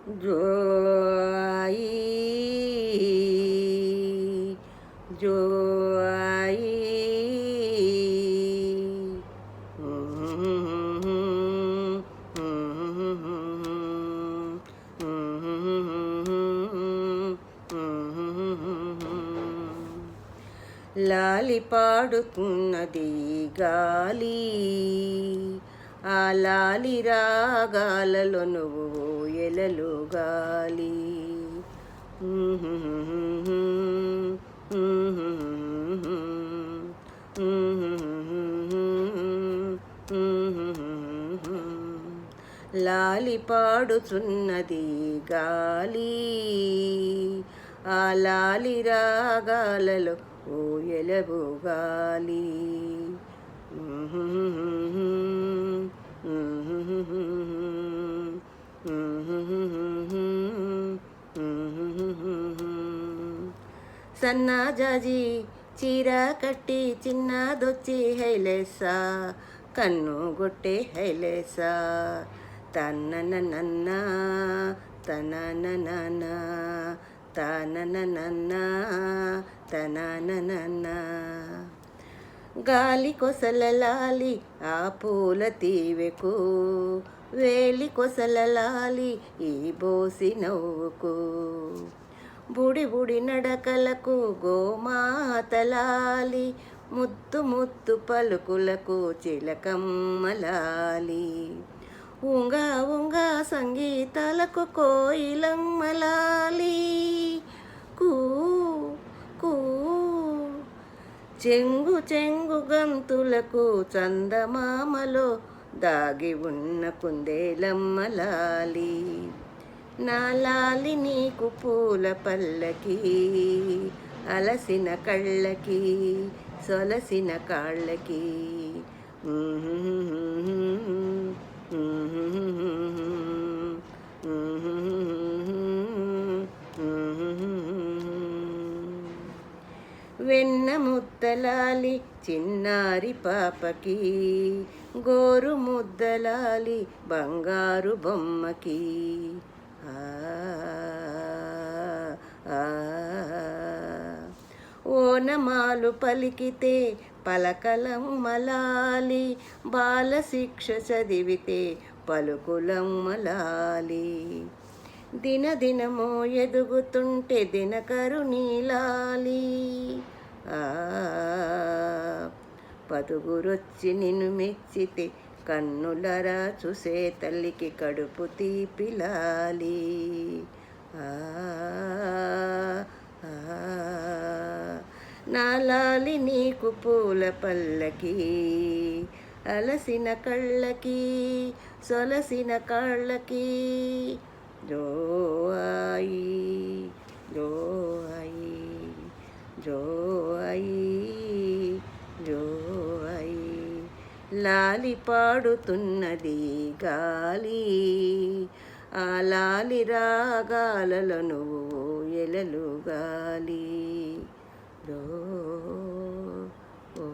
జోయి జోయి లాలి పాడుతున్నది గాలి, ఆ లాలి రాగాలలో నువ్వు ఎలలు గాలి. లాలి పాడుతున్నది గాలి, ఆ లాలి రాగాలలో ఓ ఎలవు గాలి. సన్నాజాజి చీర కట్టి చిన్నదొచ్చి హైలేసా, కన్ను గొట్టే హైలేసా. తనననన్న తనననన్న తనననన్న తనననన్న. గాలి కొసలలాలి ఆ పూల తీవెకు, వేలి కొసలలాలి ఈ బోసి నవ్వుకు. బుడి బుడి నడకలకు గోమాతలాలి, ముత్తు ముత్తు పలుకులకు చిలకమ్మలాలి. ఉంగా ఉంగా సంగీతాలకు కోయిలమ్మలాలి. కూ కూ చెంగు చెంగు గంతులకు చందమామలో దాగి ఉన్న కుందేలమ్మలాలి. నా లాలి నీకు పూల పల్లకి, అలసిన కళ్ళకి సొలసిన కాళ్ళకి. వెన్న ముద్దలాలి చిన్నారి పాపకి, గోరు ముద్దలాలి బంగారు బొమ్మకి. ఓనమాలు పలికితే పలకలమ్మలాలి, బాల శిక్ష చదివితే పలుకులమ్మలాలి. దినదినమో ఎదుగుతుంటే దినకరు నీలాలి. పదుగురొచ్చి నిన్ను మెచ్చితే కన్నులరా చూసే తల్లికి కడుపు తీపిలాలి. నా లాలి నీకు పూల పల్లకి, అలసిన కళ్ళకి సొలసిన కాళ్ళకి. జోయి జోయి జోయి జోయి. లాలి పాడుతున్నది గాలి, ఆ లాలి రాగాలలో నువ్వు ఎలలు గాలి. ఓ